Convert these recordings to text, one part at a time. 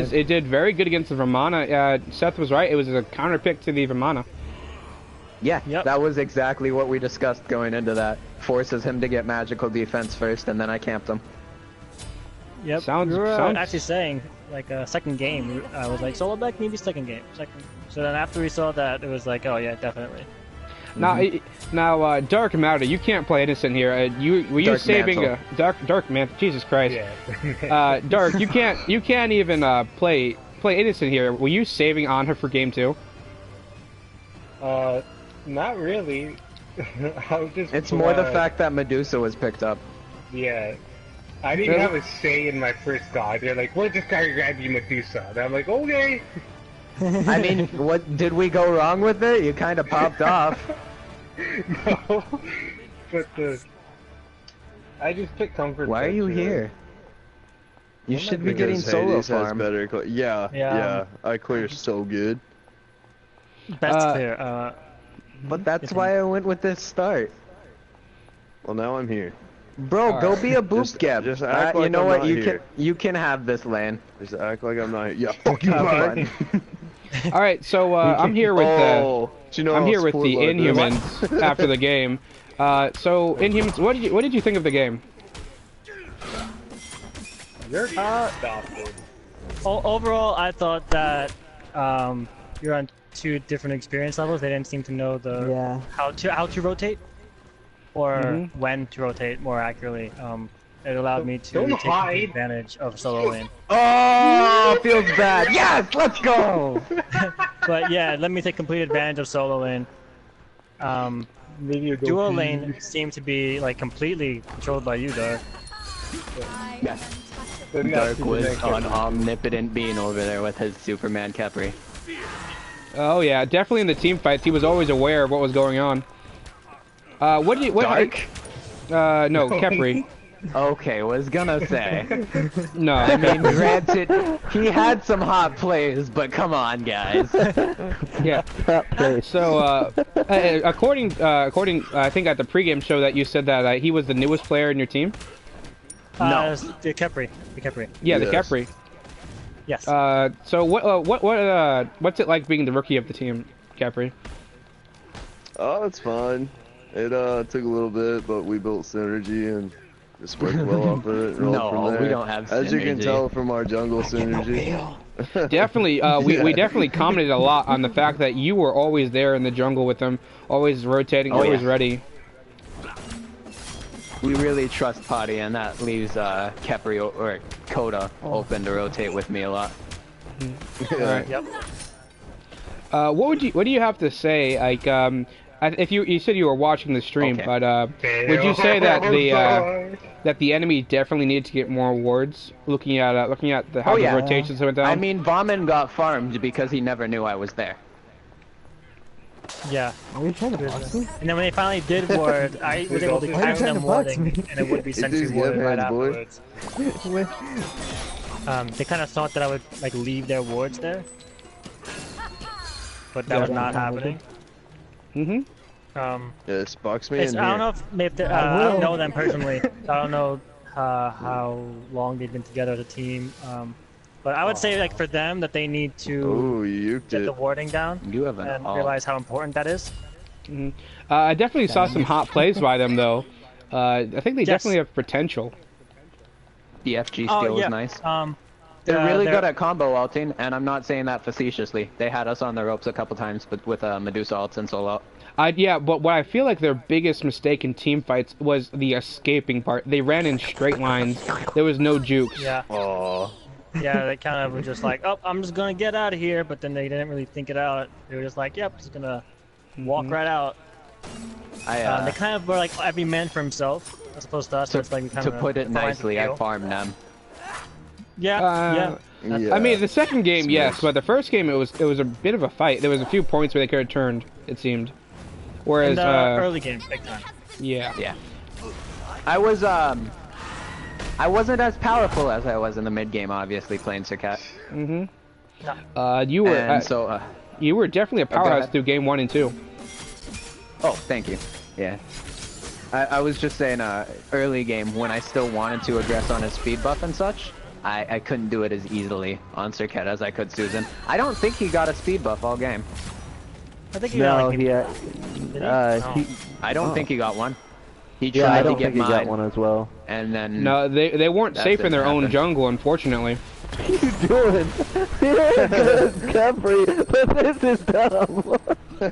was. It did very good against the Vimana. Seth was right. It was a counter pick to the Vimana. Yeah, that was exactly what we discussed going into that. Forces him to get magical defense first, and then I camped him. Yep. Sounds actually saying like a second game. I was like solo back, maybe second game. So then after we saw that, it was like, oh yeah, definitely. Now, Dark Matter, you can't play innocent here. Were you Dark saving Mantle. Dark Mantle? Jesus Christ. Yeah. Dark, you can't even play innocent here. Were you saving on her for game 2? Not really. I was just. It's more the fact that Medusa was picked up. Yeah. I didn't have a say in my first god. They're like, "Well, this guy grabbed you, Medusa." And I'm like, "Okay." I mean, what did we go wrong with it? You kind of popped off. No, but I just picked comfort. Why are you here? You should be getting solo farm. Yeah, I clear so good. Best clear. But that's why I went with this start. Well, now I'm here. Bro, go be a boop gap. Just act like you know I'm what? not here. You can have this lane. Just act like I'm not here. Yeah, fuck you, bud. All right, so I'm here with I'm here with the like Inhumans after the game. So Inhumans, what did you think of the game? Overall, I thought that you're on 2 different experience levels. They didn't seem to know how to rotate or when to rotate more accurately. It allowed me to take advantage of solo lane. Oh, feels bad. Yes, let's go. But yeah, let me take complete advantage of solo lane. Duo lane seemed to be like completely controlled by you, Dark. Yeah. Dark was an omnipotent being over there with his Superman Capri. Oh yeah, definitely in the team fights, he was always aware of what was going on. Dark? No, Kepri. Okay, was gonna say. No, I mean, granted, he had some hot plays, but come on, guys. Yeah. So, according, I think at the pregame show that you said that he was the newest player in your team. No, the Kepri. Yeah, the Kepri. Yes. So what's it like being the rookie of the team, Kepri? Oh, it's fine. It took a little bit, but we built synergy and just worked well off of it. No, from there. We don't have synergy. As you can tell from our jungle synergy. Definitely, we definitely commented a lot on the fact that you were always there in the jungle with them, always rotating, always ready. We really trust Potty, and that leaves Kepri or Coda open to rotate with me a lot. Alright. Yep. What do you have to say? Like, if you said you were watching the stream, but would you say that the enemy definitely needed to get more wards? Looking at how the rotations went down. I mean, Vaughn got farmed because he never knew I was there. Yeah. Are you trying to box me? And then when they finally did ward, I was able to time them warding, and it would be sentry warded right afterwards. They kind of thought that I would like leave their wards there, but that was not happening. Yes, box me in here. I don't know if I don't know them personally. I don't know how long they've been together as a team. But I would say, like, for them, that they need to get the warding down and realize how important that is. I definitely saw some hot plays by them, though. I think they definitely have potential. The FG steal was nice. They're really good at combo ulting, and I'm not saying that facetiously. They had us on the ropes a couple times, but with Medusa ults and solo out. Yeah, but what I feel like their biggest mistake in team fights was the escaping part. They ran in straight lines. There was no jukes. Yeah. Yeah, they kind of were just like, oh, I'm just gonna get out of here, but then they didn't really think it out. They were just like, yep, just gonna walk right out. They kind of were like every man for himself, as opposed to us. To put it nicely, I farmed them. Yeah. I mean, the second game, yes, but the first game it was a bit of a fight. There was a few points where they could have turned, it seemed. Whereas in the early game, big time. Yeah. I wasn't as powerful as I was in the mid game, obviously playing Circat. You were definitely a powerhouse through game 1 and 2. Oh, thank you. Yeah. I was just saying, early game when I still wanted to aggress on his speed buff and such, I couldn't do it as easily on Circuit as I could Susan. I don't think he got a speed buff all game. I think he got like I don't think he got one. He Yeah, tried I don't to get think he mine, got one as well. and then No, they weren't safe in their own jungle, unfortunately. What are you doing? You're good, Capri, but this is dumb. oh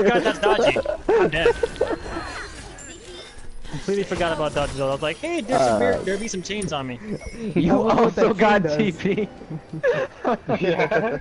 god, that's dodgy. I'm dead. Completely forgot about dodge though. I was like, hey, there'll be some chains on me. you also got TP. Yeah.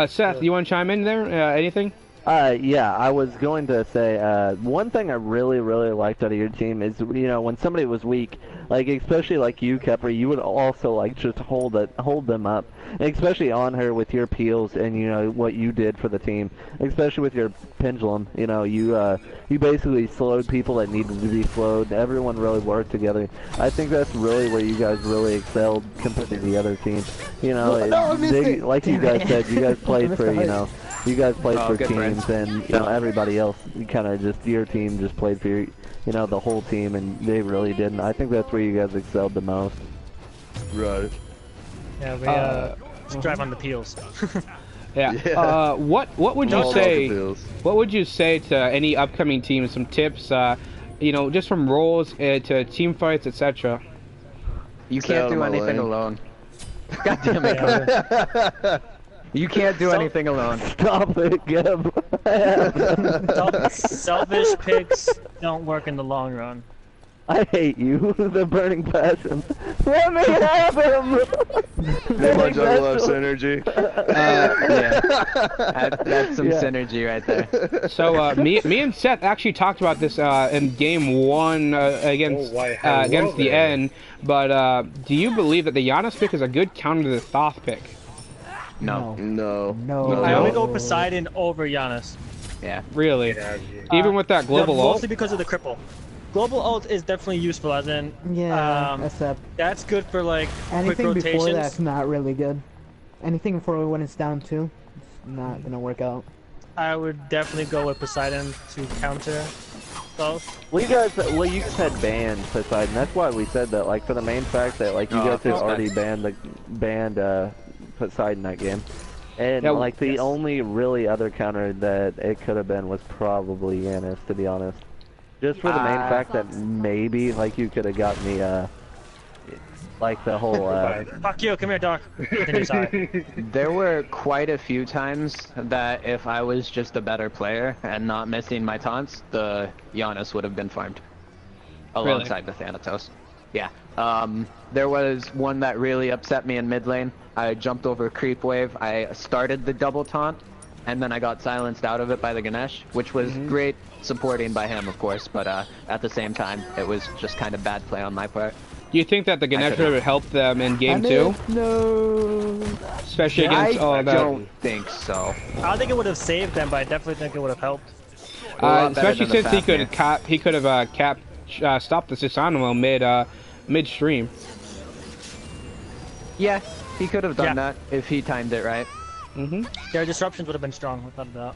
Seth, you want to chime in there? Anything? Yeah, I was going to say, one thing I really liked out of your team is, you know, when somebody was weak, like, especially like you, Kepri, you would also, like, just hold them up. And especially on her with your peels and, you know, what you did for the team. Especially with your pendulum, you know, you basically slowed people that needed to be slowed. Everyone really worked together. I think that's really where you guys really excelled compared to the other teams. You know, like you guys said, you guys played for, you know, you guys played for teams, and you know everybody else kind of just your team just played for you know the whole team, and they really didn't. I think that's where you guys excelled the most. Right. Yeah, we drive on the peels. Yeah. What would you say? What would you say to any upcoming teams? Some tips, you know, just from roles to team fights, etc. You can't do anything alone. God damn it. You can't do anything alone. Stop it, Geb. Selfish picks don't work in the long run. I hate you. The burning passion. Let me have him! My jungle have synergy. Yeah. That's some synergy right there. So, me and Seth actually talked about this in game 1 against the N, but do you believe that the Giannis pick is a good counter to the Thoth pick? No. I only go Poseidon over Giannis. Yeah. Really? Even with that global ult? Mostly because of the cripple. Global ult is definitely useful, as in... Yeah, except... That's good for, like, quick anything rotations. before that's not really good. Anything before when it's down 2, it's not gonna work out. I would definitely go with Poseidon to counter both. Well, you guys had banned Poseidon. That's why we said that, like, for the main fact that, like, you guys had already banned Poseidon that game. And, like, the only really other counter that it could have been was probably Giannis, to be honest. Just for the main fact that maybe, like, you could have got me, like, the whole, Fuck you, come here, Doc. Sorry. There were quite a few times that if I was just a better player and not missing my taunts, the Giannis would have been farmed. Alongside the Thanatos. Yeah. There was one that really upset me in mid lane. I jumped over a creep wave, I started the double taunt, and then I got silenced out of it by the Ganesh, which was great supporting by him, of course, but at the same time, it was just kind of bad play on my part. Do you think that the Ganesh would have helped them in game 2? No. Especially against all that? I don't think so. I don't think it would have saved them, but I definitely think it would have helped. Especially since he could have stopped the Susanoo midstream. Yeah, he could have done that if he timed it right. Their disruptions would have been strong, without a doubt.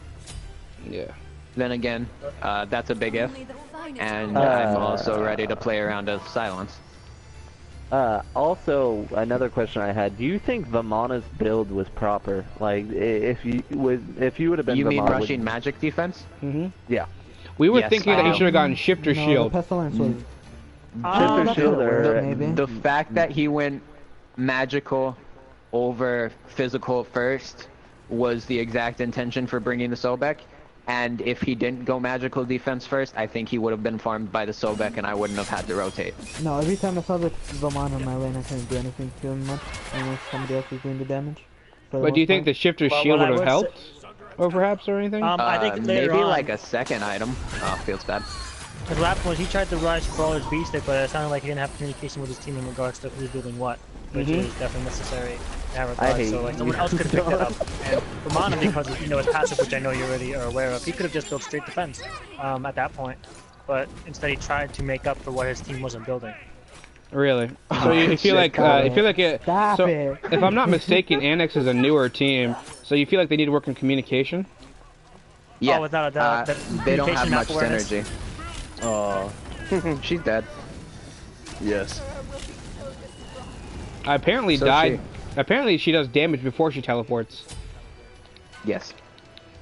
Yeah. Then again, that's a big if, and I'm also ready to play around with silence. Also, another question I had: do you think Vamana's build was proper? Like, if you would have been, you mean rushing magic defense? Yeah. We were thinking that he should have gotten Shifter Shield. The Pestilence was... Shifter Shield, or the fact that he went magical over physical first was the exact intention for bringing the Sobek. And if he didn't go magical defense first, I think he would have been farmed by the Sobek and I wouldn't have had to rotate. No, every time I saw the Vamana in my lane, I couldn't do anything to him much, unless somebody else was doing the damage. But do you think the Shifter Shield would have helped? Or perhaps, or anything? I think maybe on, like a second item. Oh, feels bad. Because what happened was he tried to rush Brawler's B stick, but it sounded like he didn't have communication with his team in regards to who's doing what, which is definitely necessary in that regard. So like someone else could have picked that up. And Vamana, because of, you know, his passive, which I know you already are aware of, he could have just built straight defense at that point. But instead he tried to make up for what his team wasn't building. Really? So you feel like if I'm not mistaken, Annex is a newer team, so you feel like they need to work on communication? Yeah. Oh, without a doubt. They don't have much synergy. Oh, she's dead. Yes. I apparently died. Apparently she does damage before she teleports. Yes.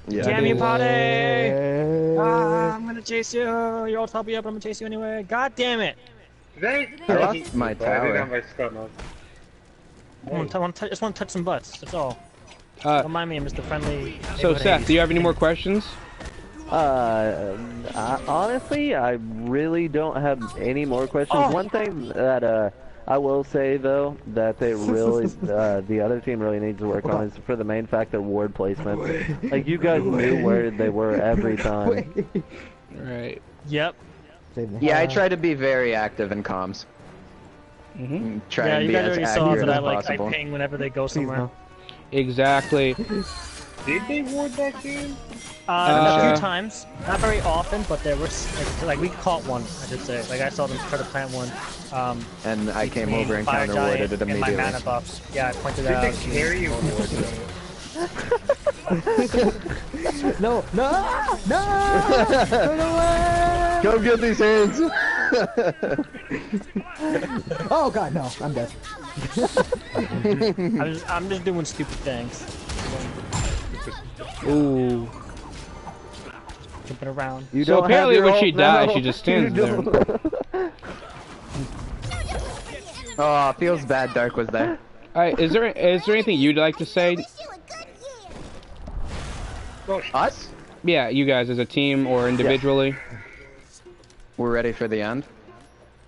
Yeah. Damn you, potty! I'm gonna chase you. You're all top me up. I'm gonna chase you anyway. God damn it! I lost my tower. I just want to touch some butts. That's all. Don't mind me. I'm just a friendly. So Seth, do you have any more questions? Honestly, I really don't have any more questions. One thing that I will say though that they really, the other team really needs to work on is for the main fact of ward placement. Like you guys knew where they were every time. Right. Yep. Yeah, I try to be very active in comms. Try and you be guys as already saw accurate that as possible. I ping whenever they go somewhere. Exactly. Did they ward that game? A few times, not very often, but there was like we caught one, I should say. Like I saw them try to plant one. And I came over and Fire counter-warded it Giant and my immediately. mana buffs. Yeah, I pointed that Did out. they carry you ward No! Run away! Come get these hands! Oh god, no, I'm dead. I'm just doing stupid things. Ooh. Jumping around. You So don't apparently have your when she ult dies, now. she just stands there. Oh, feels bad Dark was there. Alright, is there anything you'd like to say? Us? Yeah, you guys as a team or individually. We're ready for the end.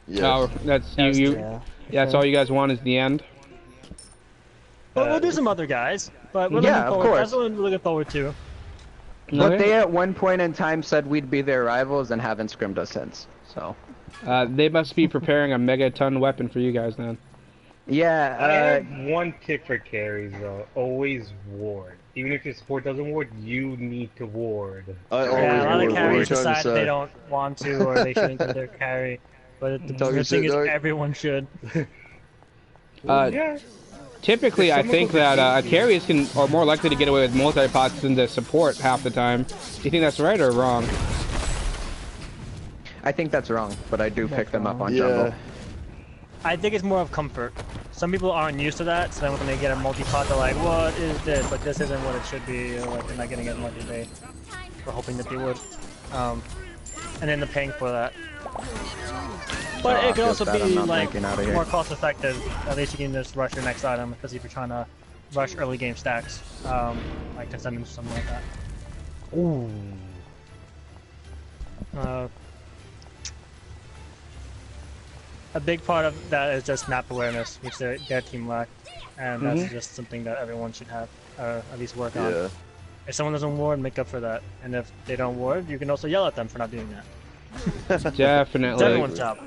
Yes. Oh, that's you. Yeah. That's all you guys want is the end. But we'll do some other guys. But we're Yeah, looking of forward. course. That's what we're looking forward to. But Okay. they at one point in time said we'd be their rivals and haven't scrimmed us since. So. They must be preparing a megaton weapon for you guys then. I Yeah, have one tip for carries though. Always ward. Even if your support doesn't ward, you need to ward. I always Yeah, a lot ward. of What are you carriers trying to decide say? they don't want to or they shouldn't do their carry. But the Talking thing shit, is, Dark? everyone should. Yeah. Typically, I think that carriers are more likely to get away with multi-pots than the support half the time. Do you think that's right or wrong? I think that's wrong, but I do pick them up on Yeah. jungle. I think it's more of comfort. Some people aren't used to that, so then when they get a multi-pot, they're like, what is this? Like, this isn't what it should be, or like, they're not getting as much as they were hoping that they would. And then they're paying for that. But it could feels also bad I'm be, not like, breaking out of here. more cost-effective. At least you can just rush your next item, especially if you're trying to rush early game stacks. Like Descendants or something like that. Ooh. A big part of that is just map awareness, which their team lacked, and that's just something that everyone should have, at least work on. Yeah. If someone doesn't ward, make up for that, and if they don't ward, you can also yell at them for not doing that. It's Definitely. everyone's job.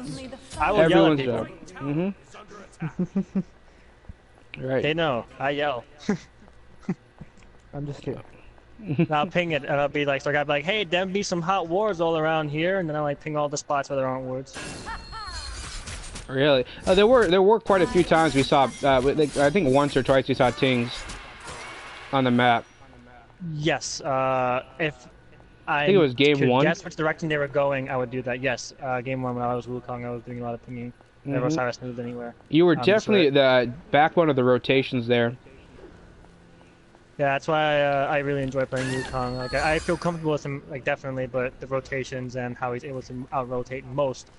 I will yell at Everyone's people. job. Right. They know. I yell. I'm just kidding. And I'll ping it, and I'll be like, so I'll be like, hey, there be some hot wards all around here, and then I'll like ping all the spots where there aren't wards. Really? There were quite a few times we saw. I think once or twice we saw tings on the map. Yes. If I think it was game could one. guess which direction they were going, I would do that. Yes. Game one when I was Wukong, I was doing a lot of pinging. Never Cyrus moved anywhere. You were That's definitely right. the backbone of the rotations there. Yeah, that's why I really enjoy playing Wukong. Like I feel comfortable with him, like definitely, but the rotations and how he's able to out-rotate most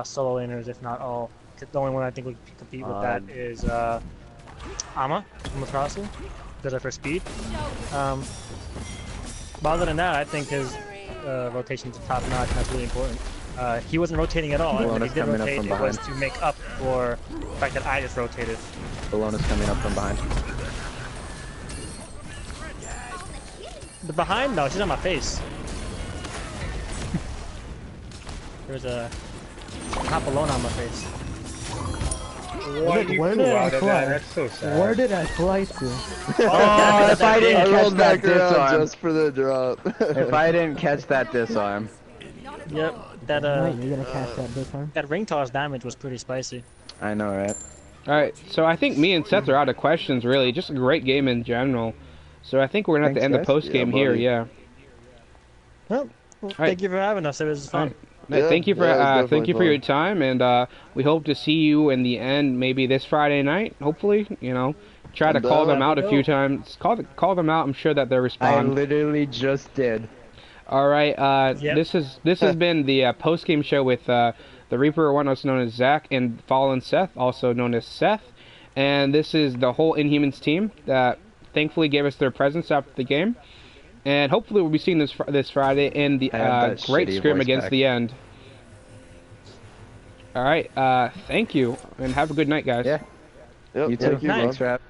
solo laners, if not all. The only one I think would compete with that is Amaterasu, because of her speed. But other than that, I think his rotations are top-notch, and that's really important. He wasn't rotating at all, and when he did coming up rotate, from it was behind. to make up for the fact that I just rotated. Bellona's coming up from behind. The behind? No, she's on my face. There's a hop alone on my face. Why you Where flew did I out of fly? that? That's so sad. Where did I fly to? Oh, if I didn't I catch rolled that back around disarm. just for the drop. If I didn't catch that disarm. Yep, that Right, you're gonna catch that this time. that ring toss damage was pretty spicy. I know, right? Alright, so I think me and Seth are out of questions, really. Just a great game in general. So I think we're going to have to end Thanks, the guys. post-game Yeah, here, buddy. yeah. Well, thank you for having us. It was fun. Thank you for your time, and we hope to see you in the end, maybe this Friday night. Hopefully, try to call them out a few times. Call them out. I'm sure that they'll respond. I literally just did. All right. This has been the post game show with the Reaper, one also known as Zach, and Fallen Seth, also known as Seth. And this is the whole Inhumans team that thankfully gave us their presence after the game. And hopefully we'll be seeing this Friday in the great scrim against the end. All right. Thank you, and have a good night, guys. Yeah. Yep, You too. Thanks, Rap.